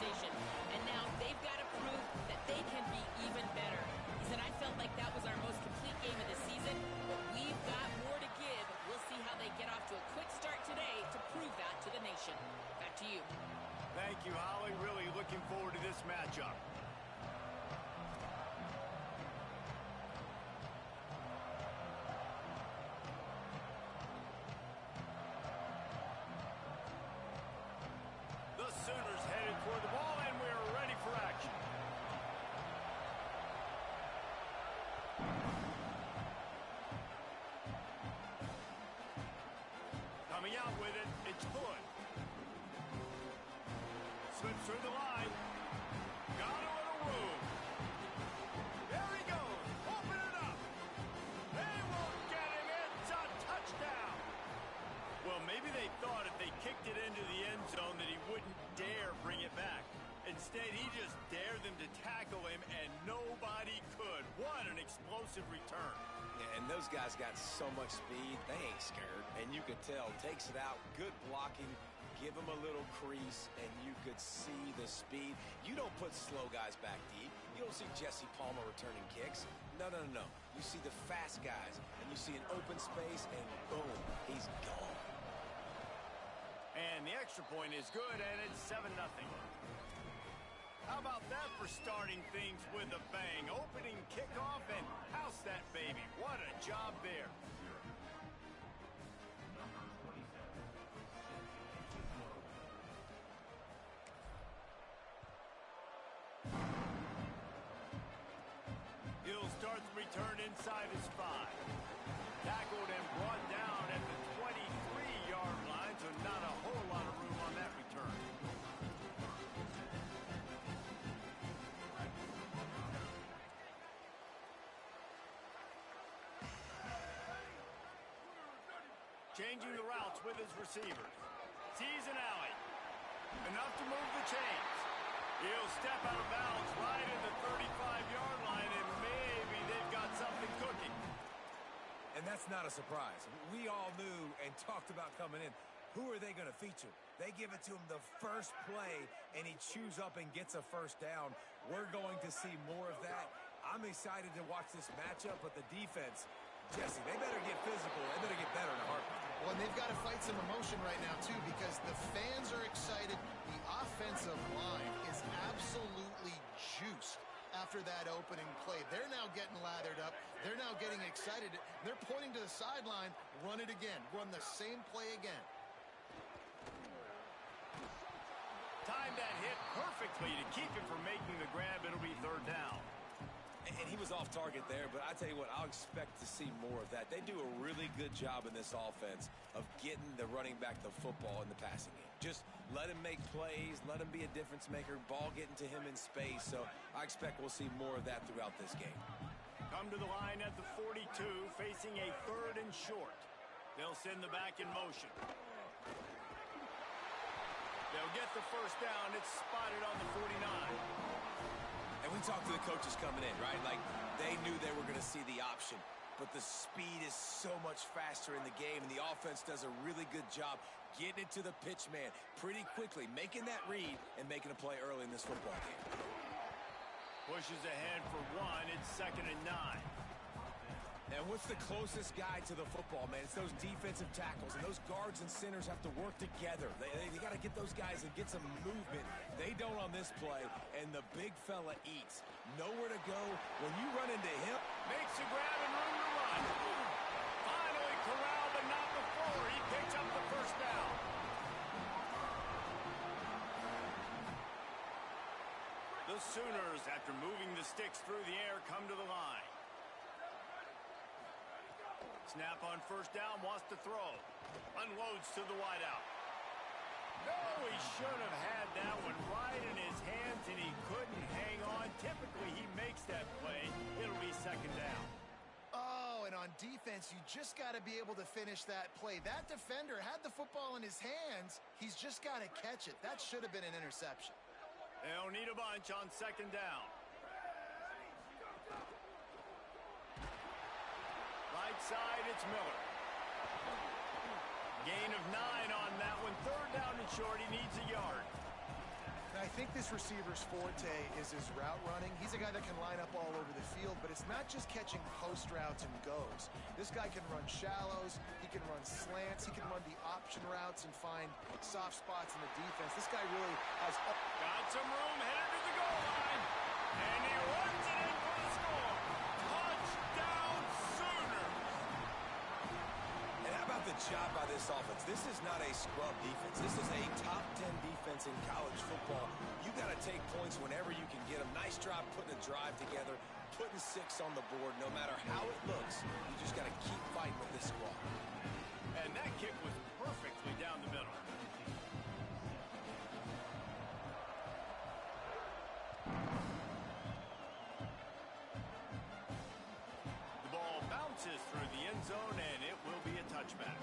conversation. And now they've got to prove that they can be even better. He said, I felt like that was our most complete game of the season, but we've got more to give. We'll see how they get off to a quick start today to prove that to the nation. Back to you. Thank you, Holly. Really looking forward to this matchup. The Sooners headed toward the ball, and we're ready for action. Coming out with it, it's Hood. Slips through the line. Got a little room. There he goes. Open it up. They won't get him. It's a touchdown. Well, maybe they thought if they kicked it into the end zone that he wouldn't dare bring it back. Instead, he just dared them to tackle him, and nobody could. What an explosive return. Yeah, and those guys got so much speed, they ain't scared. And you could tell, takes it out, good blocking, give him a little crease, and you could see the speed. You don't put slow guys back deep. You don't see Jesse Palmer returning kicks. No, no, no, no. You see the fast guys, and you see an open space, and boom, he's gone. And the extra point is good, and it's 7-0. How about that for starting things with a bang? Opening kickoff and house that baby. What a job there. He'll start the return inside his 5. Tackled and brought down at the 23-yard line, so not a whole lot of room on that return. Changing the routes with his receivers. Sees an alley. Enough to move the chains. He'll step out of bounds right at the 35-yard line, and maybe they've got something cooking. And that's not a surprise. We all knew and talked about coming in. Who are they going to feature? They give it to him the first play, and he chews up and gets a first down. We're going to see more of that. I'm excited to watch this matchup, but the defense, Jesse, they better get physical. They better get better in a heartbeat. Well, and they've got to fight some emotion right now, too, because the fans are excited. The offensive line is absolutely juiced after that opening play. They're now getting lathered up. They're now getting excited. They're pointing to the sideline. Run it again. Run the same play again. Timed that hit perfectly to keep him from making the grab. It'll be 3rd down. And he was off target there, but I tell you what, I'll expect to see more of that. They do a really good job in this offense of getting the running back the football in the passing game. Just let him make plays, let him be a difference maker, ball getting to him in space. So I expect we'll see more of that throughout this game. Come to the line at the 42, facing a 3rd and short. They'll send the back in motion. They'll get the first down. It's spotted on the 49. And we talked to the coaches coming in, right? Like, they knew they were going to see the option. But the speed is so much faster in the game, and the offense does a really good job getting it to the pitch man pretty quickly, making that read and making a play early in this football game. Pushes ahead for 1. It's 2nd and 9. And what's the closest guy to the football, man? It's those defensive tackles, and those guards and centers have to work together. They got to get those guys and get some movement. They don't on this play, and the big fella eats. Nowhere to go. When you run into him, makes a grab and room to run. Finally corralled, but not before. He picks up the first down. The Sooners, after moving the sticks through the air, come to the line. Snap on first down, wants to throw. Unloads to the wideout. No, he should have had that one right in his hands, and he couldn't hang on. Typically, he makes that play. It'll be 2nd down. Oh, and on defense, you just got to be able to finish that play. That defender had the football in his hands. He's just got to catch it. That should have been an interception. They'll need a bunch on 2nd down. Right side, it's Miller. Gain of 9 on that one. 3rd down and short. He needs a yard. I think this receiver's forte is his route running. He's a guy that can line up all over the field, but it's not just catching post routes and goes. This guy can run shallows, he can run slants, he can run the option routes and find soft spots in the defense. This guy really has... Got some room, headed to the goal line, and he runs it in for the score. Touchdown Sooner! And how about the job by this offense? This is not a scrub defense. This is a top 10 defense in college football. You got to take points whenever you can get them. Nice job putting a drive together, putting 6 on the board. No matter how it looks, you just got to keep fighting with this squad. And that kick was perfectly down the middle. The ball bounces through the end zone, and it will be a touchback.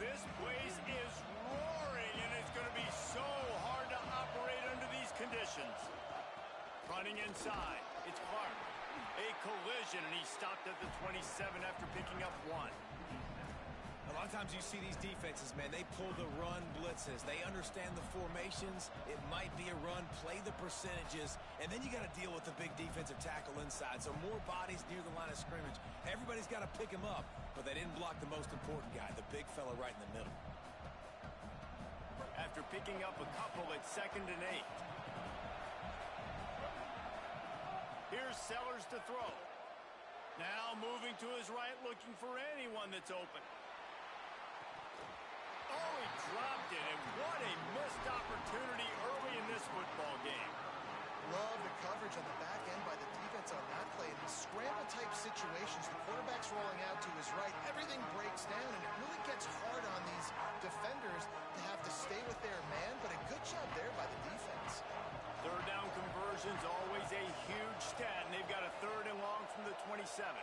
This place is roaring, and it's going to be so hard to operate under these conditions. Running inside, it's Clark. A collision, and he stopped at the 27 after picking up 1. A lot of times you see these defenses, man, they pull the run blitzes. They understand the formations. It might be a run, play the percentages, and then you got to deal with the big defensive tackle inside. So more bodies near the line of scrimmage. Everybody's got to pick him up, but they didn't block the most important guy, the big fella right in the middle. After picking up a couple at 2nd and 8. Here's Sellers to throw. Now moving to his right, looking for anyone that's open. Oh, he dropped it, and what a missed opportunity early in this football game. Love the coverage on the back end by the defense on that play. In these scramble-type situations, the quarterback's rolling out to his right. Everything breaks down, and it really gets hard on these defenders to have to stay with their man, but a good job there by the defense. 3rd down conversion's always a huge stat, and they've got a 3rd and long from the 27.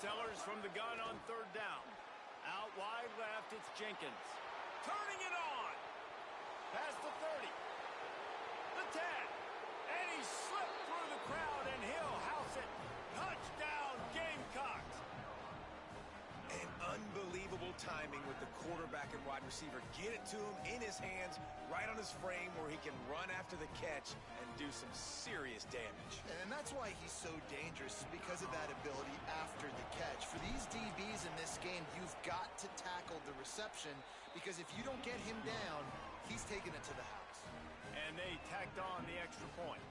Sellers from the gun on 3rd down. Out wide left, it's Jenkins. Turning it on. Past the 30. The 10. And he slipped through the crowd, and he'll house it. Touchdown, Gamecocks. And unbelievable timing with the quarterback and wide receiver. Get it to him in his hands, right on his frame where he can run after the catch and do some serious damage. And that's why he's so dangerous, because of that ability after the catch. For these DBs in this game, you've got to tackle the reception, because if you don't get him down, he's taking it to the house. And they tacked on the extra point.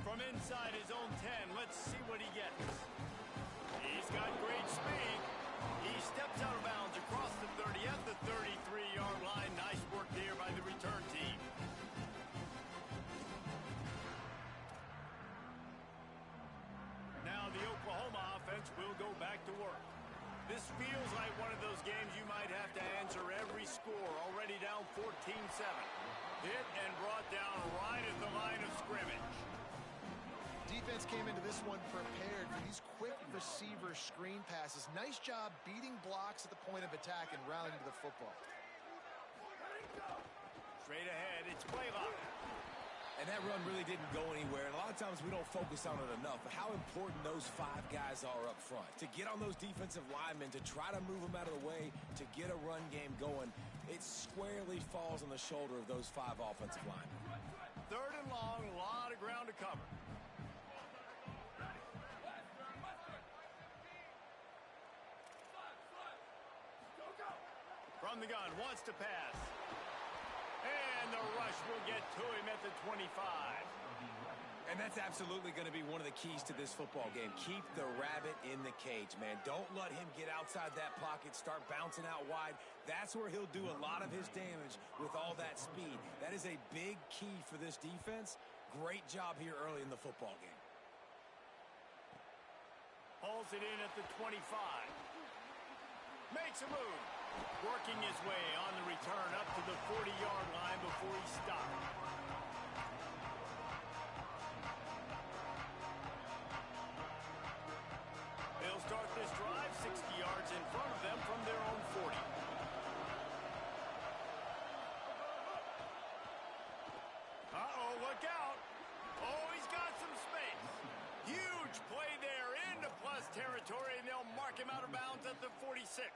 From inside his own 10, let's see what he gets. He's got great speed. He steps out of bounds across the 30 at the 33-yard line. Nice work there by the return team. Now the Oklahoma offense will go back to work. This feels like one of those games you might have to answer every score. Already down 14-7. Hit and brought down right at the line of scrimmage. Defense came into this one prepared for these quick receiver screen passes. Nice job beating blocks at the point of attack and rallying to the football. Straight ahead, it's Blaylock. And that run really didn't go anywhere. And a lot of times we don't focus on it enough. But how important those 5 guys are up front. To get on those defensive linemen, to try to move them out of the way, to get a run game going, it squarely falls on the shoulder of those 5 offensive linemen. 3rd and long, a lot of ground to cover. From the gun, wants to pass. And the rush will get to him at the 25. And that's absolutely going to be one of the keys to this football game. Keep the rabbit in the cage, man. Don't let him get outside that pocket, start bouncing out wide. That's where he'll do a lot of his damage with all that speed. That is a big key for this defense. Great job here early in the football game. Hauls it in at the 25. Makes a move. Working his way on the return up to the 40-yard line before he stopped. They'll start this drive 60 yards in front of them from their own 40. Uh-oh, look out. Oh, he's got some space. Huge play there into plus territory, and they'll mark him out of bounds at the 46.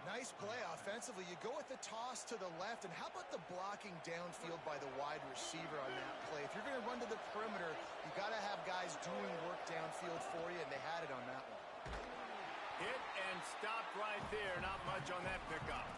Nice play offensively. You go with the toss to the left, and how about the blocking downfield by the wide receiver on that play? If you're going to run to the perimeter, you got to have guys doing work downfield for you, and they had it on that one. Hit and stopped right there. Not much on that pickup.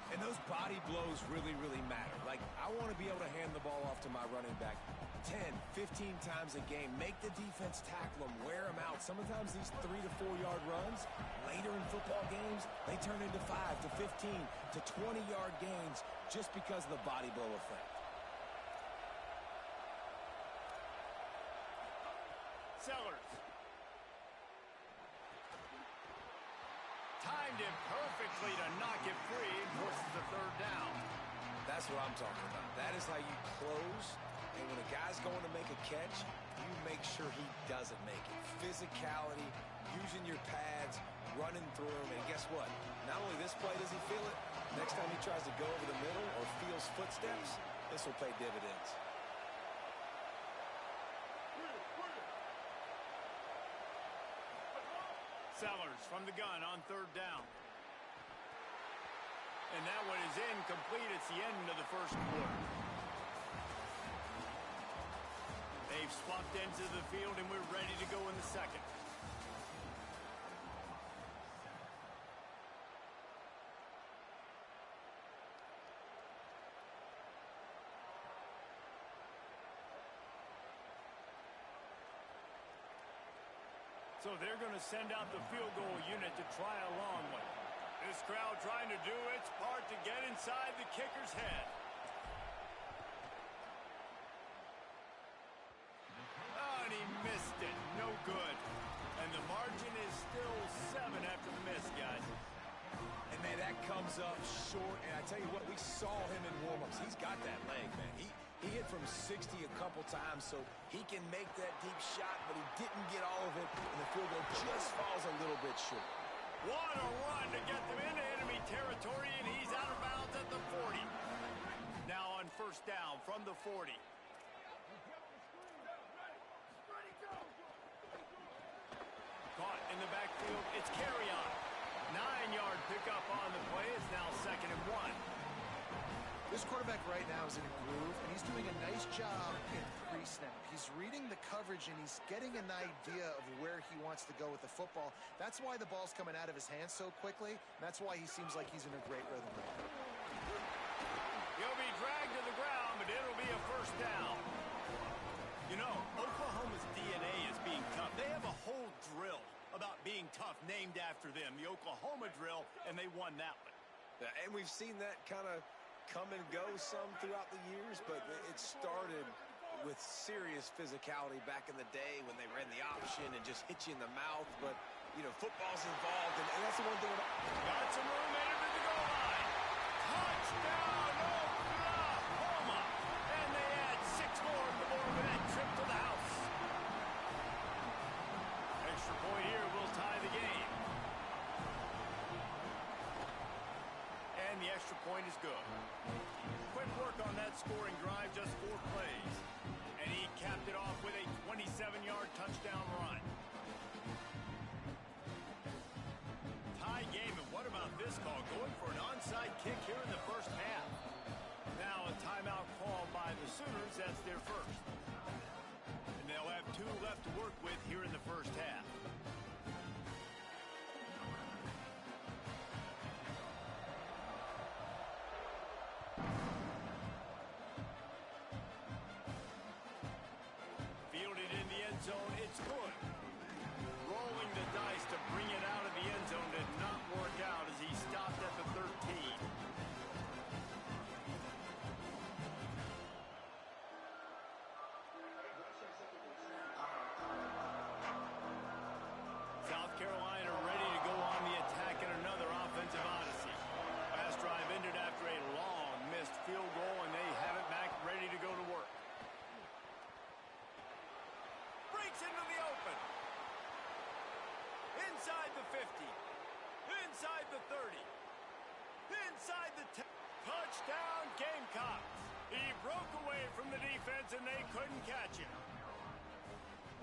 And those body blows really, really matter. Like, I want to be able to hand the ball off to my running back 10, 15 times a game. Make the defense tackle them, wear them out. Sometimes these 3 to 4 yard runs, later in football games, they turn into 5 to 15 to 20 yard gains just because of the body blow effect. Sellers. Timed it perfectly to knock it free and forces the third down. That's what I'm talking about. That is how you close. And when a guy's going to make a catch, you make sure he doesn't make it. Physicality, using your pads, running through him. And guess what? Not only this play does he feel it, next time he tries to go over the middle or feels footsteps, this will pay dividends. Sellers from the gun on third down. And that one is incomplete. It's the end of the first quarter. They've swapped ends of the field, and we're ready to go in the second. So they're going to send out the field goal unit to try a long one. This crowd trying to do its part to get inside the kicker's head. Oh, and he missed it. No good. And the margin is still 7 after the miss, guys. And, man, that comes up short. And I tell you what, we saw him in warm-ups. He's got that leg, man. He hit from 60 a couple times, so he can make that deep shot, but he didn't get all of it, and the field goal just falls a little bit short. What a run to get them into enemy territory, and he's out of bounds at the 40. Now on first down from the 40. Caught in the backfield. It's carry on. 9-yard pickup on the play. It's now 2nd and 1. This quarterback right now is in a groove, and he's doing a nice job in pre-snap. He's reading the coverage, and he's getting an idea of where he wants to go with the football. That's why the ball's coming out of his hands so quickly, and that's why he seems like he's in a great rhythm. He'll be dragged to the ground, but it'll be a first down. You know, Oklahoma's DNA is being tough. They have a whole drill about being tough named after them, the Oklahoma drill, and they won that one. Yeah, and we've seen that kind of come and go some throughout the years, but it started with serious physicality back in the day when they ran the option and just hit you in the mouth. But, you know, football's involved, and that's the one thing. Got some room headed to the goal line. Touchdown, Oklahoma! And they add 6 more to the board with that trip to the house. Extra point here will tie the game. And the extra point is good. Quick work on that scoring drive, just 4 plays. And he capped it off with a 27-yard touchdown run. Tie game, and what about this call? Going for an onside kick here in the first half. Now a timeout called by the Sooners. That's their first. And they'll have 2 left to work with here in the first half. Fielded in the end zone, it's good. Rolling the dice to bring it out of the end zone did not work out as he stopped at the 13. the 30. Inside the 10. Touchdown, Gamecocks. He broke away from the defense, and they couldn't catch him.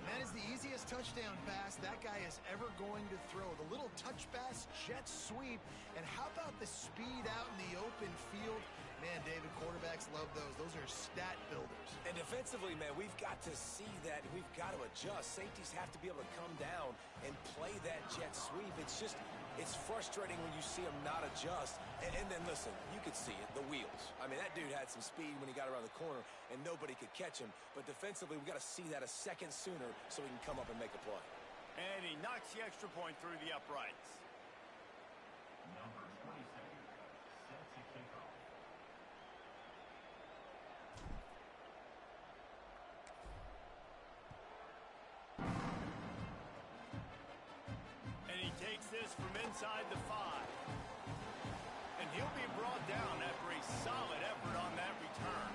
And that is the easiest touchdown pass that guy is ever going to throw. The little touch pass, jet sweep. And how about the speed out in the open field? Man, David, quarterbacks love those. Those are stat builders. And defensively, man, we've got to see that. We've got to adjust. Safeties have to be able to come down and play that jet sweep. It's frustrating when you see him not adjust. And then, listen, you could see it, the wheels. I mean, that dude had some speed when he got around the corner, and nobody could catch him. But defensively, we've got to see that a second sooner so he can come up and make a play. And he knocks the extra point through the uprights. Number 27, set to kick off. And he takes this from inside the 5. And he'll be brought down after a solid effort on that return.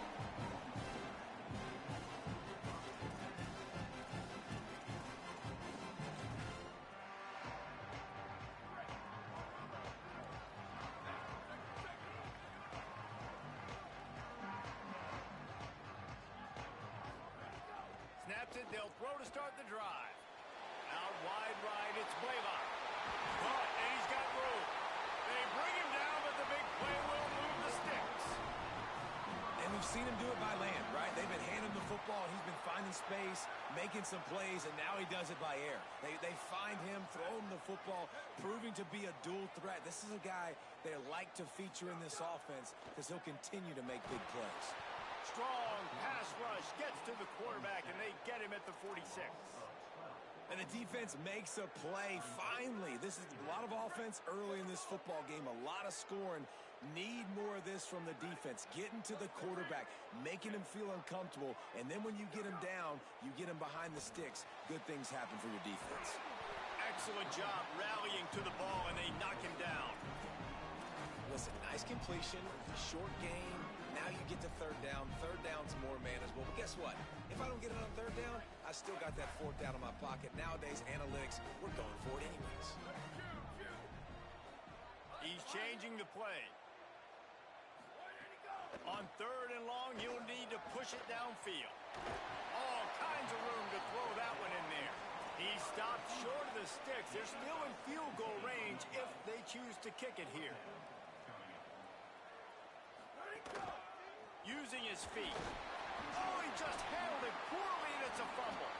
Snaps it, they'll throw to start the drive. Out wide right, it's Blaylock. Caught, and he's got room. They bring him down, but the big play will move the sticks. And we've seen him do it by land, right? They've been handing him the football. He's been finding space, making some plays, and now he does it by air. They find him, throw him the football, proving to be a dual threat. This is a guy they like to feature in this offense because he'll continue to make big plays. Strong pass rush gets to the quarterback, and they get him at the 46. And the defense makes a play. Finally, this is a lot of offense early in this football game, a lot of scoring. Need more of this from the defense. Getting to the quarterback, making him feel uncomfortable, and then when you get him down, you get him behind the sticks. Good things happen for your defense. Excellent job rallying to the ball, and they knock him down. Listen, nice completion, short game. Now you get to third down. Third down's more manageable. But guess what? If I don't get it on third down, I still got that fourth down in my pocket. Nowadays, analytics, we're going for it anyways. He's changing the play. On third and long, you'll need to push it downfield. All kinds of room to throw that one in there. He stopped short of the sticks. They're still in field goal range if they choose to kick it here. Using his feet. Oh, he just handled it poorly, and it's a fumble.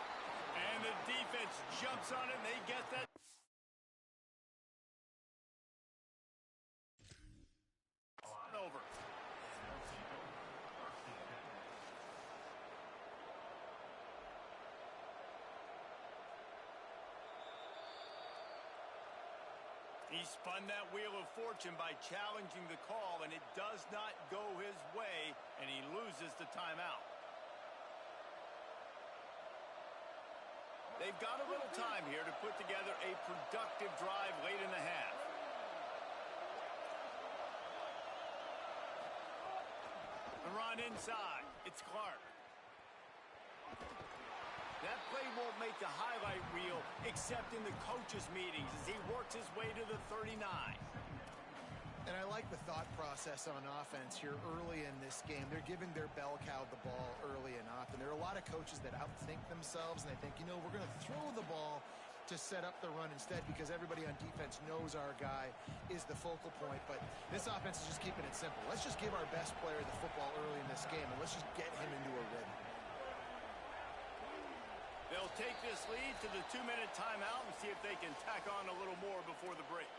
And the defense jumps on it, and they get that. Over. He spun that wheel of fortune by challenging the call, and it does not go his way, and he loses the timeout. They've got a little time here to put together a productive drive late in the half. And run inside. It's Clark. That play won't make the highlight reel except in the coaches' meetings as he works his way to the 39. And I like the thought process on offense here early in this game. They're giving their bell cow the ball early and often. There are a lot of coaches that outthink themselves, and they think, you know, we're going to throw the ball to set up the run instead because everybody on defense knows our guy is the focal point. But this offense is just keeping it simple. Let's just give our best player the football early in this game, and let's just get him into a rhythm. They'll take this lead to the 2-minute timeout and see if they can tack on a little more before the break.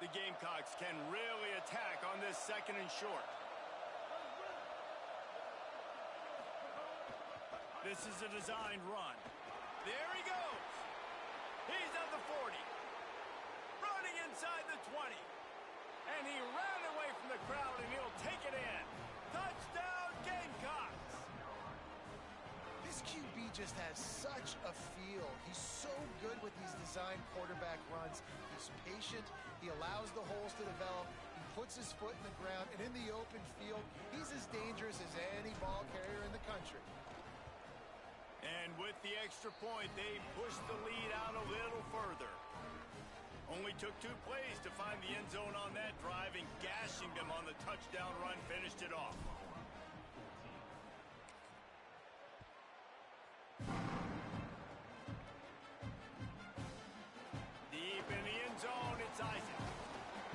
The Gamecocks can really attack on this second and short. This is a designed run. There he goes. He's at the 40. Running inside the 20. And he ran away from the crowd, and he'll take it in. Touchdown, Gamecocks! This QB just has such a feel. He's so good with these designed quarterback runs. He's patient. He allows the holes to develop. He puts his foot in the ground, and in the open field, he's as dangerous as any ball carrier in the country. the extra point, they pushed the lead out a little further. Only took 2 plays to find the end zone on that drive, and gashing them on the touchdown run finished it off. Deep in the end zone, it's Isaac.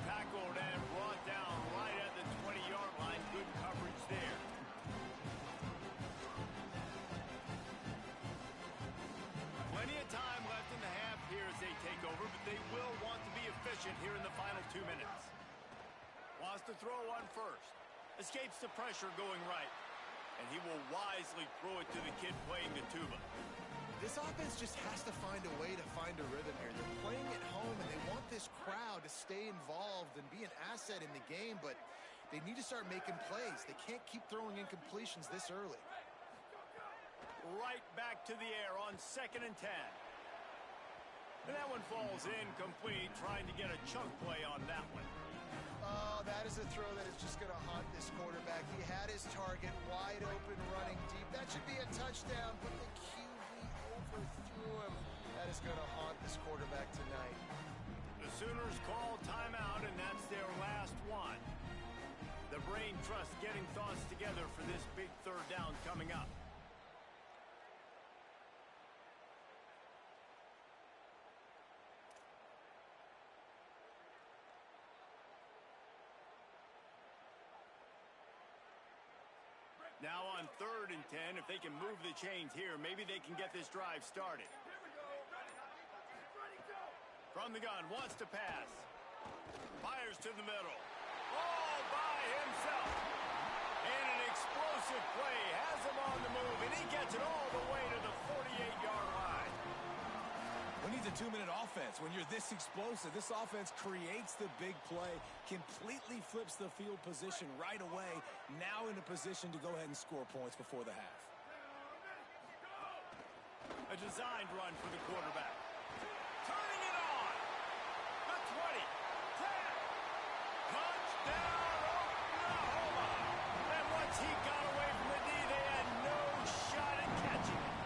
Tackled and brought down right at the 20-yard line. Good coverage there. Plenty of time left in the half here as they take over, but they will want to be efficient here in the final 2 minutes. Wants to throw on first. Escapes the pressure going right. And he will wisely throw it to the kid playing the tuba. This offense just has to find a way to find a rhythm here. They're playing at home, and they want this crowd to stay involved and be an asset in the game, but they need to start making plays. They can't keep throwing incompletions this early. Right back to the air on 2nd and 10. And that one falls incomplete, trying to get a chunk play on that one. Oh, that is a throw that is just going to haunt this quarterback. He had his target wide open, running deep. That should be a touchdown, but the QB overthrew him. That is going to haunt this quarterback tonight. The Sooners call timeout, and that's their last one. The brain trust getting thoughts together for this big 3rd down coming up. Now on 3rd and 10, if they can move the chains here, maybe they can get this drive started. From the gun, wants to pass. Fires to the middle. All by himself. And an explosive play has him on the move, and he gets it all the way to the 48-yard line. We need a 2-minute offense. When you're this explosive, this offense creates the big play, completely flips the field position right away, now in a position to go ahead and score points before the half. A designed run for the quarterback. Turning it on. The 20. 10. Touchdown, Oklahoma. And once he got away from the D, they had no shot at catching it.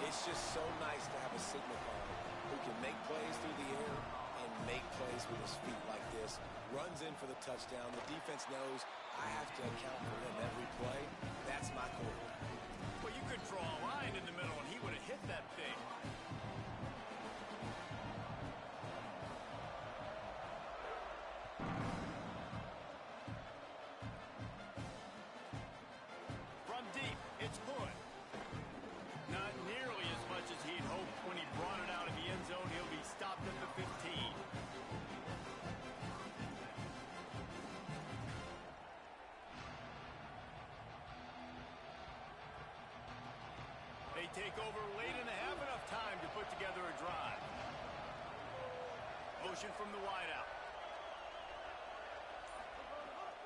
It's just so nice to have a signal caller who can make plays through the air and make plays with his feet like this. Runs in for the touchdown. The defense knows I have to account for him every play. That's my quarterback. Well, you could draw a line in the middle, and he would have hit that thing. From deep, it's Hood. Not nearly as much as he'd hoped when he brought it out of the end zone. He'll be stopped at the 15. They take over late in the half, enough time to put together a drive. Motion from the wideout.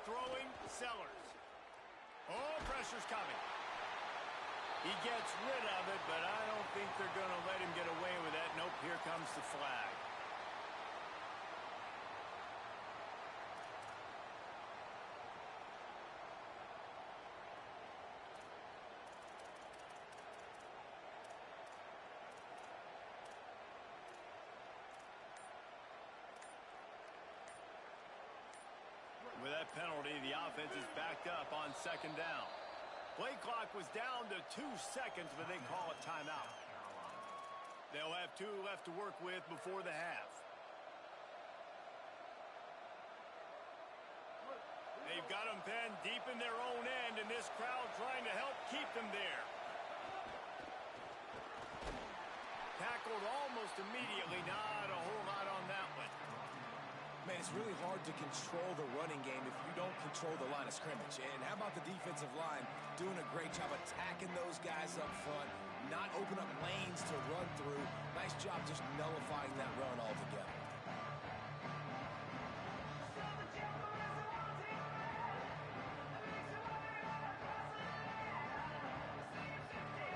Throwing, Sellers. Oh, pressure's coming. He gets rid of it, but I don't think they're going to let him get away with that. Nope, here comes the flag. With that penalty, the offense is backed up on 2nd down. Play clock was down to 2 seconds, but they call a timeout. They'll have 2 left to work with before the half. They've got them penned deep in their own end, and this crowd trying to help keep them there. Tackled almost immediately. Not a whole lot on that one. Man, it's really hard to control the running game if you don't control the line of scrimmage. And how about the defensive line doing a great job attacking those guys up front, not open up lanes to run through. Nice job just nullifying that run altogether.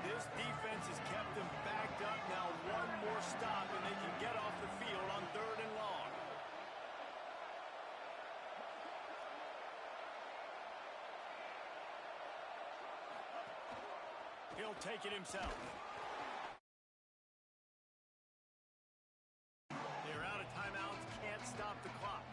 This defense has kept them backed up. Now one more stop, and they can get off the field on 3rd and long. He'll take it himself. They're out of timeouts, can't stop the clock.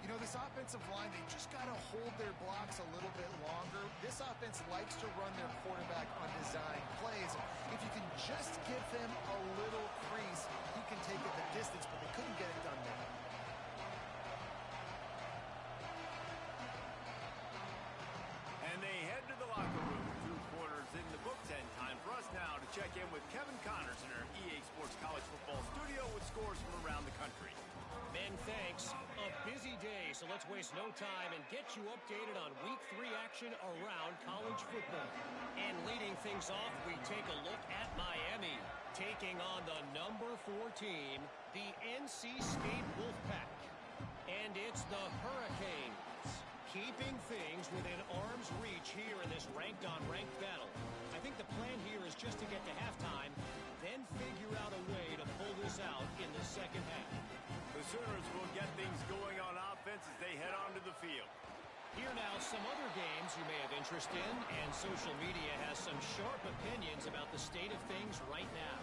You know, this offensive line, they just got to hold their blocks a little bit longer. This offense likes to run their quarterback on design plays. If you can just give him a little crease, he can take it the distance, but they couldn't get it done there. And they head to the locker room. 2 quarters in the books, and time for us now to check in with Kevin Connors in our EA Sports College Football studio with scores from around the country. Ben, thanks. A busy day, so let's waste no time and get you updated on Week 3 action around college football. And leading things off, we take a look at Miami, taking on the number 4 team, the NC State Wolfpack. And it's the Hurricanes, keeping things within arm's reach here in this ranked-on-ranked battle. I think the plan here is just to get to halftime, then figure out a way to pull this out in the second half. The Sooners will get things going on offense as they head onto the field. Here now, some other games you may have interest in, and social media has some sharp opinions about the state of things right now.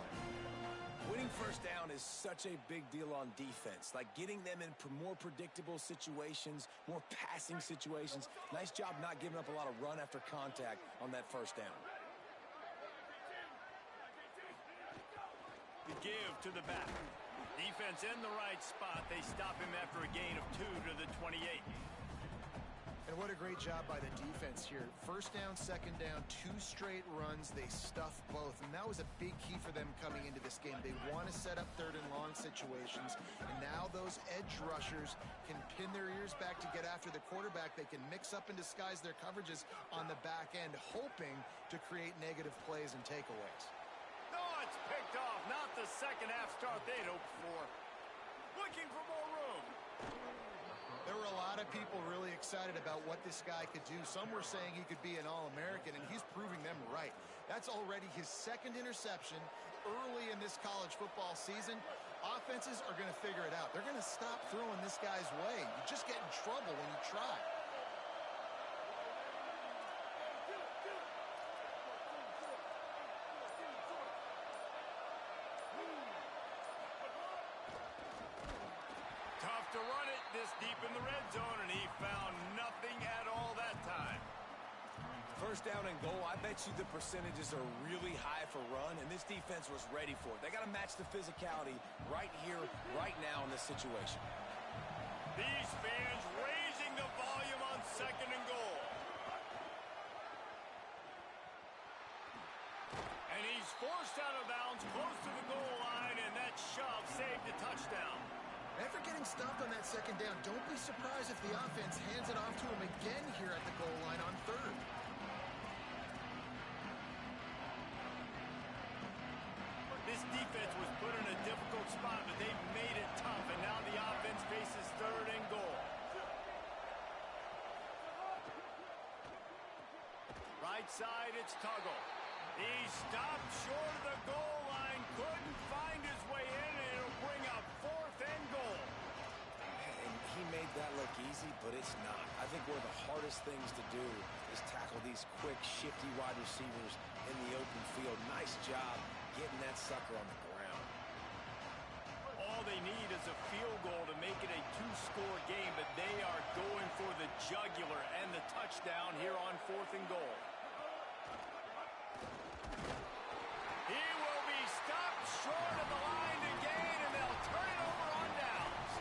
Winning first down is such a big deal on defense, like getting them in more predictable situations, more passing situations. Nice job not giving up a lot of run after contact on that first down. The give to the back. Defense in the right spot. They stop him after a gain of 2 to the 28. And what a great job by the defense here. First down, second down, 2 straight runs. They stuff both. And that was a big key for them coming into this game. They want to set up third and long situations. And now those edge rushers can pin their ears back to get after the quarterback. They can mix up and disguise their coverages on the back end, hoping to create negative plays and takeaways. No, it's picked off. Not the second half start they'd hoped for. Looking for more room. There were a lot of people really excited about what this guy could do. Some were saying he could be an All-American, and he's proving them right. That's already his 2nd interception early in this college football season. Offenses are going to figure it out. They're going to stop throwing this guy's way. You just get in trouble when you try. To run it this deep in the red zone, and he found nothing at all that time. First down and goal, I bet you the percentages are really high for run, and this defense was ready for it. They got to match the physicality right here, right now in this situation. These fans raising the volume on 2nd and goal. And he's forced out of bounds close to the goal line, and that shove saved a touchdown. After getting stopped on that 2nd down, don't be surprised if the offense hands it off to him again here at the goal line on 3rd. This defense was put in a difficult spot, but they made it tough, and now the offense faces 3rd and goal. Right side, it's Tuggle. He stopped short of the goal line, couldn't find his way in, and it'll bring up 4th and goal. And he made that look easy, but it's not. I think one of the hardest things to do is tackle these quick, shifty wide receivers in the open field. Nice job getting that sucker on the ground. All they need is a field goal to make it a 2-score game, but they are going for the jugular and the touchdown here on 4th and goal. He will be stopped short of the line to gain, and they'll turn it over on downs.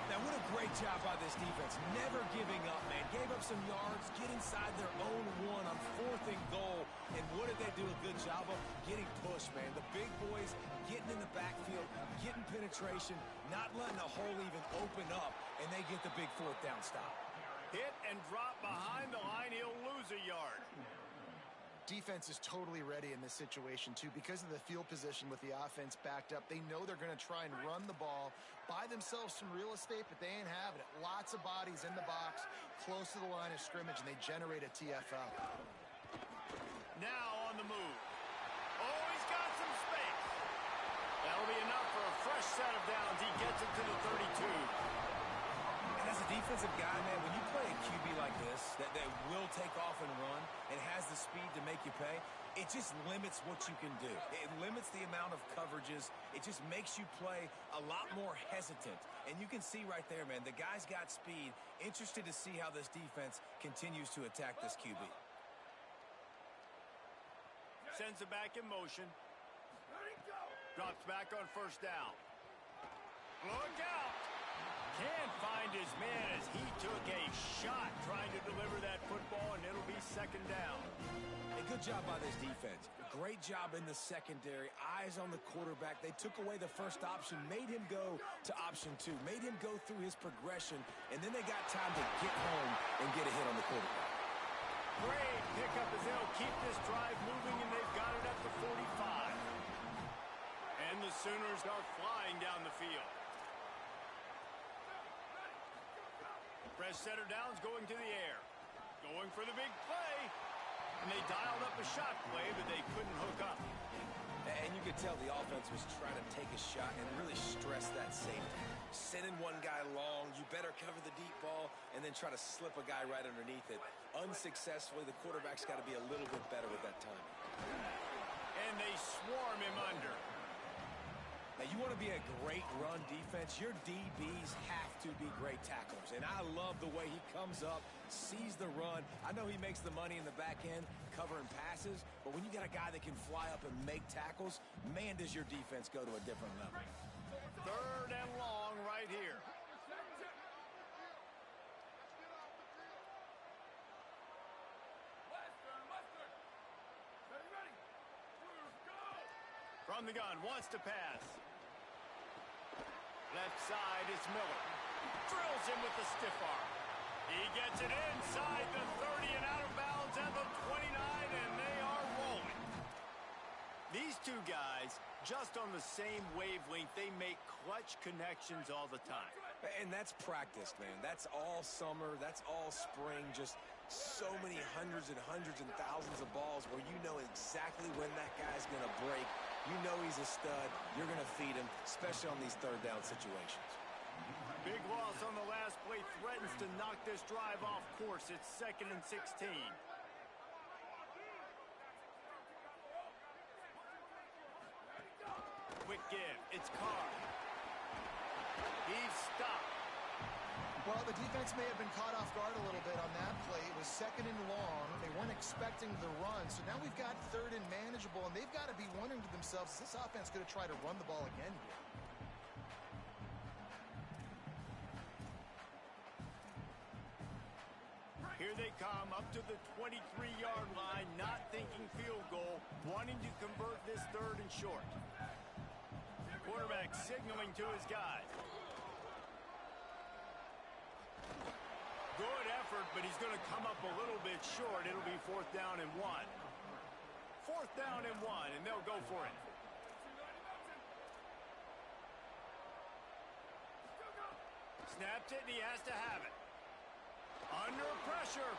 Now, what a great job by this defense. Never giving up, man. Gave up some yards, get inside their own 1 on 4th and goal. And what did they do a good job of? Getting pushed, man. The big boys getting in the backfield, getting penetration, not letting a hole even open up, and they get the big 4th down stop. Hit and drop behind the line. He'll lose a yard. Defense is totally ready in this situation, too. Because of the field position with the offense backed up, they know they're going to try and run the ball, buy themselves some real estate, but they ain't having it. Lots of bodies in the box, close to the line of scrimmage, and they generate a TFL. Now on the move. Oh, he's got some space. That'll be enough for a fresh set of downs. He gets it to the 32. And as a defensive guy, man, when you play a QB like this, that will take off and run and has the speed to make you pay, it just limits what you can do. It limits the amount of coverages. It just makes you play a lot more hesitant. And you can see right there, man, the guy's got speed. Interested to see how this defense continues to attack this QB. Sends it back in motion. Drops back on first down. Look out! Can't find his man as he took a shot trying to deliver that football, and it'll be second down. A good job by this defense. Great job in the secondary. Eyes on the quarterback. They took away the first option, made him go to option 2, made him go through his progression, and then they got time to get home and get a hit on the quarterback. Great pickup as they'll keep this drive moving, and they've got it at the 45. And the Sooners are flying down the field. Fresh setter downs going to the air. Going for the big play. And they dialed up a shot play, but they couldn't hook up. And you could tell the offense was trying to take a shot and really stress that safety. Sending one guy long, you better cover the deep ball, and then try to slip a guy right underneath it. Unsuccessfully, the quarterback's got to be a little bit better with that timing. And they swarm him under. Now, you want to be a great run defense, your DBs have to be great tacklers. And I love the way he comes up, sees the run. I know he makes the money in the back end covering passes, but when you got a guy that can fly up and make tackles, man, does your defense go to a different level. Third and long right here. From the gun, wants to pass. Left side is Miller. Drills him with the stiff arm. He gets it inside the 30 and out of bounds at the 29, and they are rolling. These two guys, just on the same wavelength, they make clutch connections all the time. And that's practice, man. That's all summer. That's all spring. Just so many hundreds and thousands of balls where you know exactly when that guy's going to break. You know he's a stud. You're going to feed him, especially on these third down situations. Big loss on the last play threatens to knock this drive off course. It's 2nd and 16. Quick give. It's Carr. He's stopped. Well, the defense may have been caught off guard a little bit on that play. It was 2nd and long. They weren't expecting the run. So now we've got 3rd and manageable, and they've got to be wondering to themselves, is this offense going to try to run the ball again here? Here they come up to the 23-yard line, not thinking field goal, wanting to convert this 3rd and short. Quarterback signaling to his guys. Good effort, but he's going to come up a little bit short. It'll be 4th down and 1. 4th down and 1, and they'll go for it. Snapped it, and he has to have it. Under pressure.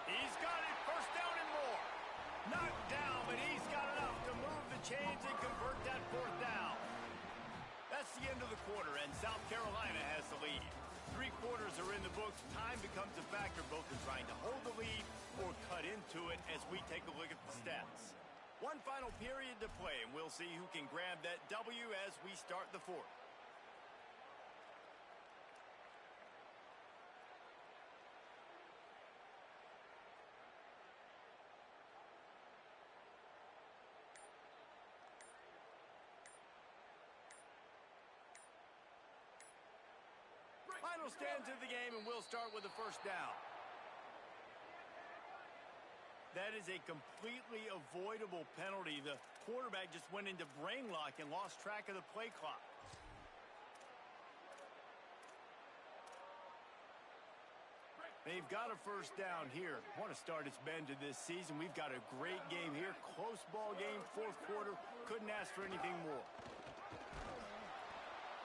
He's got it. 1st down and more. Knocked down, but he's got enough to move the chains and convert that 4th down. That's the end of the quarter, and South Carolina has the lead. 3 quarters are in the books. Time becomes a factor both in trying to hold the lead or cut into it as we take a look at the stats. One final period to play, and we'll see who can grab that W as we start the 4th. Final stands of the game, and we'll start with the 1st down. That is a completely avoidable penalty. The quarterback just went into brain lock and lost track of the play clock. They've got a 1st down here. Want to start its bend to this season. We've got a great game here. Close ball game, 4th quarter. Couldn't ask for anything more.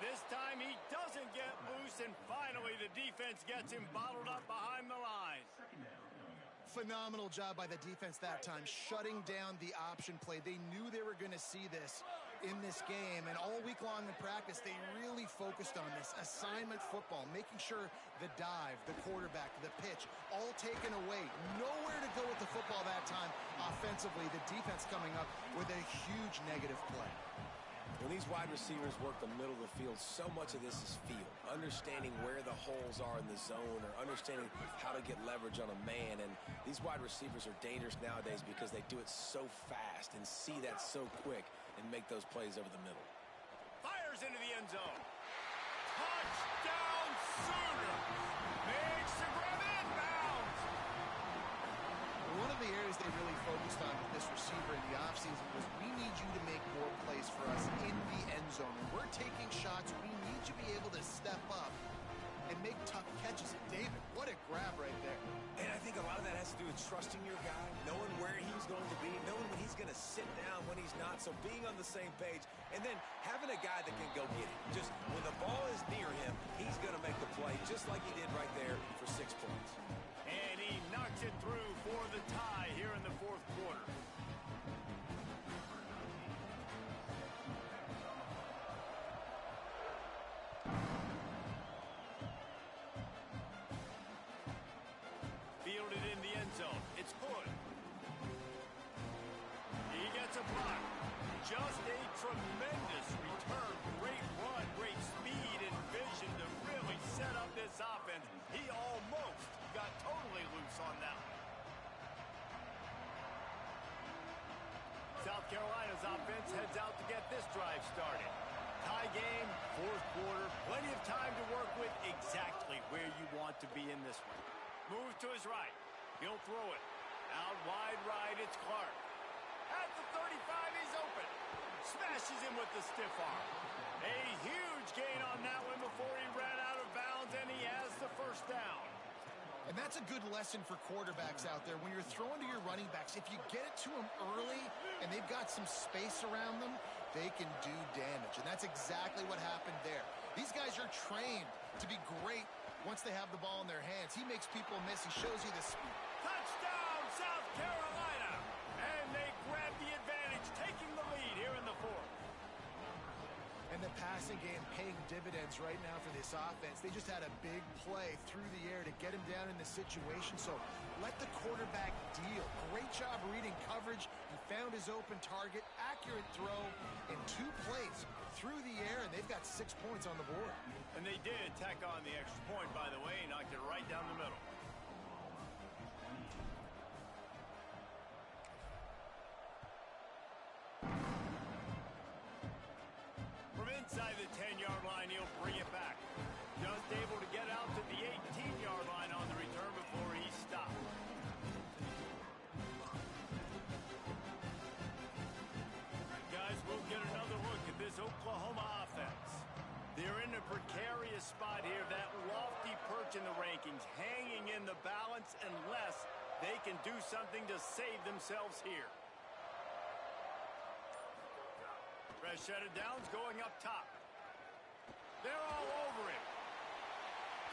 This time he doesn't get loose, and finally the defense gets him bottled up behind the line. Phenomenal job by the defense that time, shutting down the option play. They knew they were going to see this in this game, and all week long in practice, they really focused on this assignment football, making sure the dive, the quarterback, the pitch, all taken away. Nowhere to go with the football that time offensively. The defense coming up with a huge negative play. When these wide receivers work the middle of the field, so much of this is feel. Understanding where the holes are in the zone or understanding how to get leverage on a man. And these wide receivers are dangerous nowadays because they do it so fast and see that so quick and make those plays over the middle. Fires into the end zone. Touchdown Sooners. Makes the grab inbounds. One of the areas they really focused on with this receiver in the offseason was we need you to make more plays for us in the end zone. When we're taking shots, we need you to be able to step up and make tough catches. David, what a grab right there. And I think a lot of that has to do with trusting your guy, knowing where he's going to be, knowing when he's going to sit down, when he's not, so being on the same page, and then having a guy that can go get it. Just when the ball is near him, he's going to make the play, just like he did right there for 6 points. And he knocks it through for the tie here in the fourth quarter. Fielded in the end zone. It's good. He gets a block. Just a tremendous return. Great run, great speed and vision to really set up this offense. He almost got totally loose on that one. South Carolina's offense heads out to get this drive started. Tie game, fourth quarter, plenty of time to work with, exactly where you want to be in this one. Moves to his right. He'll throw it. Out wide right, it's Clark. At the 35, he's open. Smashes him with the stiff arm. A huge gain on that one before he ran out of bounds, and he has the first down. And that's a good lesson for quarterbacks out there. When you're throwing to your running backs, if you get it to them early and they've got some space around them, they can do damage. And that's exactly what happened there. These guys are trained to be great once they have the ball in their hands. He makes people miss. He shows you the speed. Touchdown, South Carolina! And they grab the advantage, taking the lead here in the fourth. And the passing game paying dividends right now for this offense. They just had a big play through the air to get him down in the situation. So let the quarterback deal. Great job reading coverage. He found his open target. Accurate throw in 2 plays through the air, and they've got 6 points on the board. And they did tack on the extra point, by the way. Knocked it right down the middle. From inside the 10-yard line, he'll bring it back. Just able to get out to the 18-yard line on the return before he stopped. Guys, we'll get another look at this Oklahoma offense. They're in a precarious spot here, that lofty perch in the rankings, hanging in the balance unless they can do something to save themselves here. Fresh set of downs going up top. They're all over him.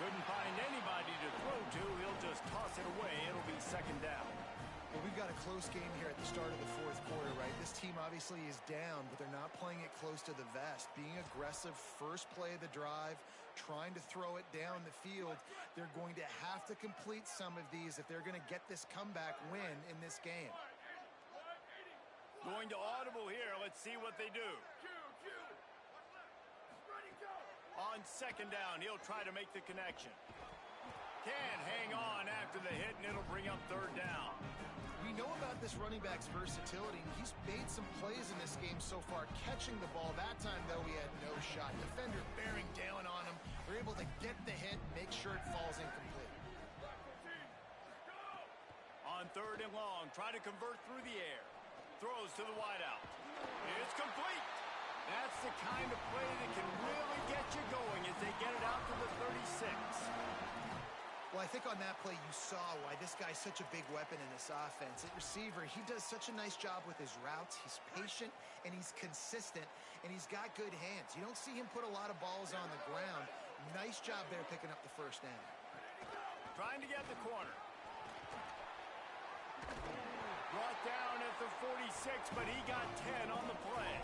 Couldn't find anybody to throw to. He'll just toss it away. It'll be second down. Well, we've got a close game here at the start of the fourth quarter, right? This team obviously is down, but they're not playing it close to the vest. Being aggressive, first play of the drive, trying to throw it down the field. They're going to have to complete some of these if they're going to get this comeback win in this game. Going to audible here. Let's see what they do. On second down, he'll try to make the connection. Can't hang on after the hit, and it'll bring up third down. We know about this running back's versatility. He's made some plays in this game so far, catching the ball. That time, though, he had no shot. Defender bearing down on him. They're able to get the hit, make sure it falls incomplete. On third and long, try to convert through the air. Throws to the wideout. It's complete. That's the kind of play that can really get you going as they get it out to the 36. Well, I think on that play you saw why this guy's such a big weapon in this offense. At receiver, he does such a nice job with his routes. He's patient, and he's consistent, and he's got good hands. You don't see him put a lot of balls on the ground. Nice job there picking up the first down. Trying to get the corner. Brought down at the 46, but he got 10 on the play.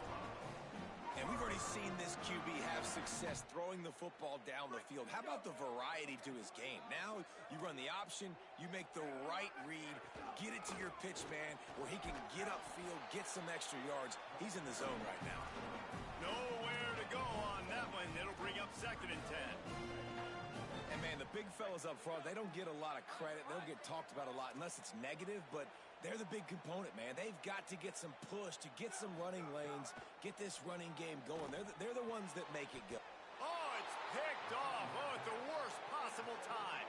And we've already seen this QB have success throwing the football down the field. How about the variety to his game? Now you run the option, you make the right read, get it to your pitch man where he can get upfield, get some extra yards. He's in the zone right now. Nowhere to go on that one. It'll bring up 2nd and 10. And, man, the big fellas up front, they don't get a lot of credit. They don't get talked about a lot unless it's negative, but they're the big component, man. They've got to get some push, to get some running lanes, get this running game going. They're the ones that make it go. Oh, it's picked off. Oh, at the worst possible time.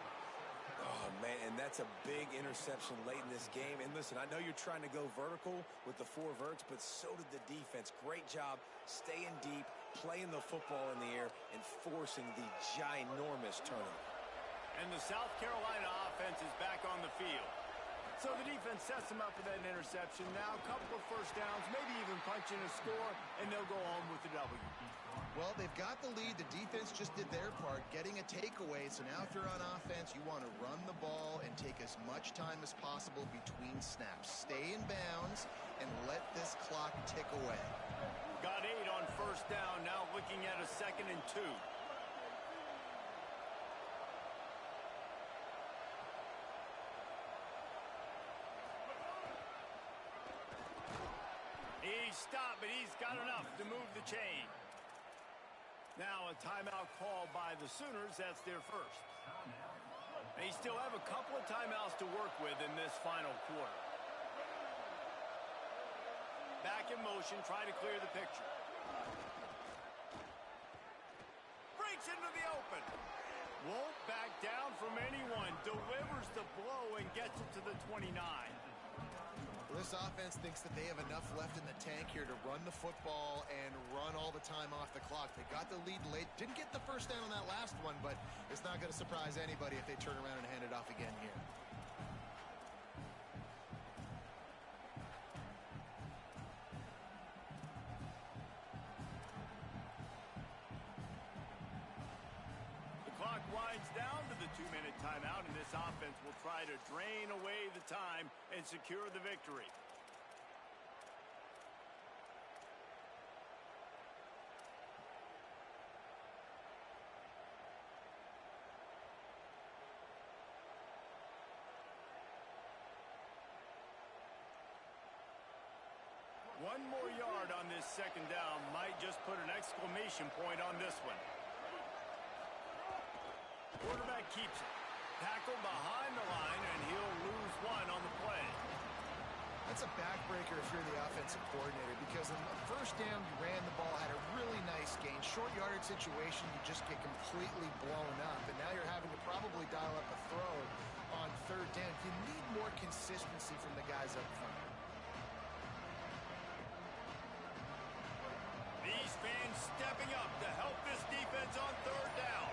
Oh, man, and that's a big interception late in this game. And listen, I know you're trying to go vertical with the 4 verts, but so did the defense. Great job staying deep, playing the football in the air, and forcing the ginormous turnover. And the South Carolina offense is back on the field. So the defense sets them up for that interception. Now a couple of first downs, maybe even punching a score, and they'll go home with the W. Well, they've got the lead. The defense just did their part, getting a takeaway. So now if you're on offense, you want to run the ball and take as much time as possible between snaps. Stay in bounds and let this clock tick away. Got 8 on first down, now looking at a 2nd and 2. He stopped, but he's got enough to move the chain. Now a timeout call by the Sooners. That's their first. They still have a couple of timeouts to work with in this final quarter. Back in motion, try to clear the picture. Breaks into the open. Won't back down from anyone. Delivers the blow and gets it to the 29. This offense thinks that they have enough left in the tank here to run the football and run all the time off the clock. They got the lead late. Didn't get the first down on that last one, but it's not going to surprise anybody if they turn around and hand it off again here. The clock winds down to the 2-minute timeout, and this offense will try to drain away the time and secure the victory. One more yard on this 2nd down might just put an exclamation point on this one. Quarterback keeps it. Tackle behind the line, and he'll lose 1 on the play. That's a backbreaker if you're the offensive coordinator, because on the first down, you ran the ball, had a really nice gain. Short yardage situation, you just get completely blown up, and now you're having to probably dial up a throw on 3rd down. You need more consistency from the guys up front. These fans stepping up to help this defense on 3rd down.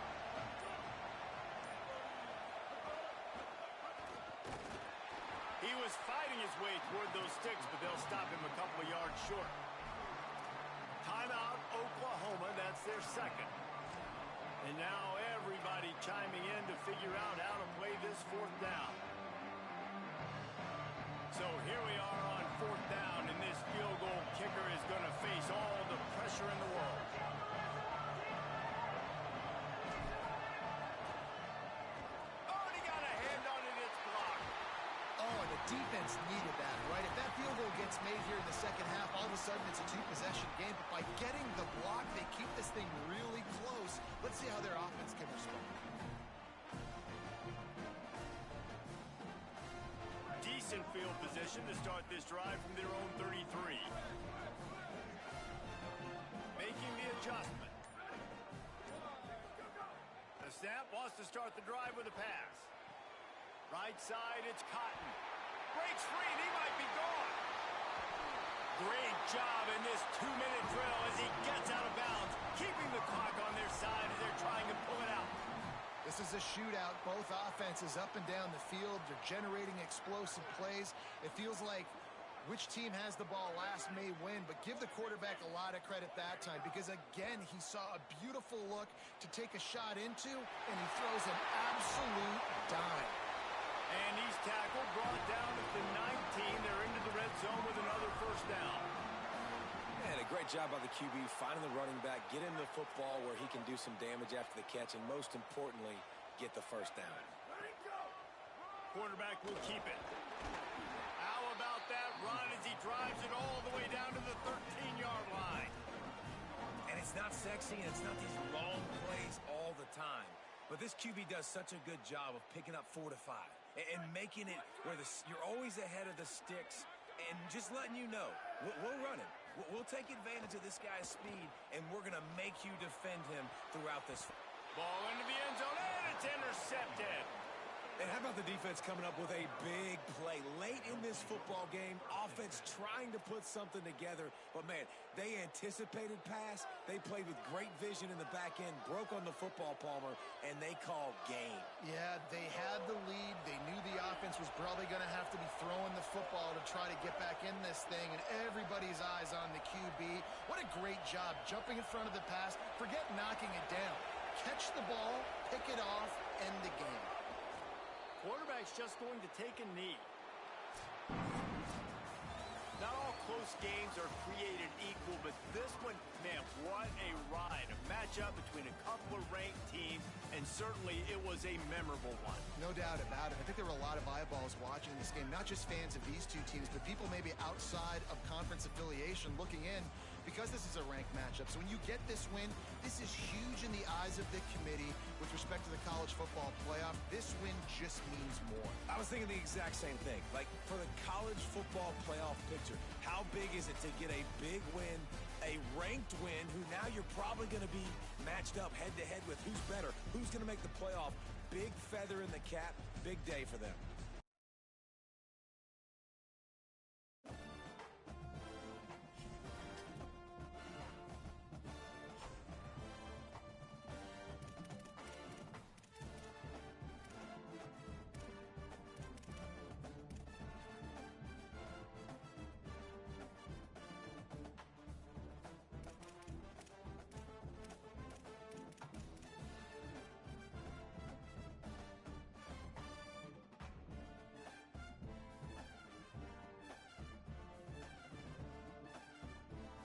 He was fighting his way toward those sticks, but they'll stop him a couple of yards short. Timeout, Oklahoma. That's their 2nd. And now everybody chiming in to figure out how to play this 4th down. So here we are on 4th down, and this field goal kicker is going to face all the pressure in the world. Oh, he got a hand on it. It's blocked. Oh, and the defense needed that, right? If that field goal gets made here in the 2nd half, all of a sudden it's a 2-possession game. But by getting the block, they keep this thing really close. Let's see how their offense can respond. Decent field position to start this drive from their own 33. Making the adjustment. The snap wants to start the drive with a pass. Right side, it's Cotton. Breaks free, and he might be gone. Great job in this 2-minute drill as he gets out of bounds, keeping the clock on their side as they're trying to pull it out. This is a shootout. Both offenses up and down the field. They're generating explosive plays. It feels like which team has the ball last may win, but give the quarterback a lot of credit that time because, again, he saw a beautiful look to take a shot into, and he throws an absolute dime. And he's tackled, brought down at the 19. They're into the red zone with another first down. And a great job by the QB finding the running back, get him the football where he can do some damage after the catch, and most importantly, get the first down. Quarterback will keep it. How about that run as he drives it all the way down to the 13-yard line? And it's not sexy, and it's not these long plays all the time. But this QB does such a good job of picking up 4 to 5 and making it where you're always ahead of the sticks and just letting you know, we'll run him. We'll take advantage of this guy's speed, and we're going to make you defend him throughout this. Ball into the end zone, and it's intercepted. And how about the defense coming up with a big play late in this football game? Offense trying to put something together, but man, they anticipated pass. They played with great vision in the back end, broke on the football, Palmer, and they called game. Yeah, they had the lead. They knew the offense was probably going to have to be throwing the football to try to get back in this thing, and everybody's eyes on the QB. What a great job jumping in front of the pass. Forget knocking it down. Catch the ball, pick it off, end the game. Quarterback's just going to take a knee. Not all close games are created equal, but this one, man, what a ride. A matchup between a couple of ranked teams, and certainly it was a memorable one. No doubt about it. I think there were a lot of eyeballs watching this game, not just fans of these two teams, but people maybe outside of conference affiliation looking in, because this is a ranked matchup. So when you get this win, this is huge in the eyes of the committee with respect to the college football playoff. This win just means more. I was thinking the exact same thing. Like, for the college football playoff picture, how big is it to get a big win, a ranked win, who now you're probably going to be matched up head-to-head with who's better, who's going to make the playoff. Big feather in the cap, big day for them.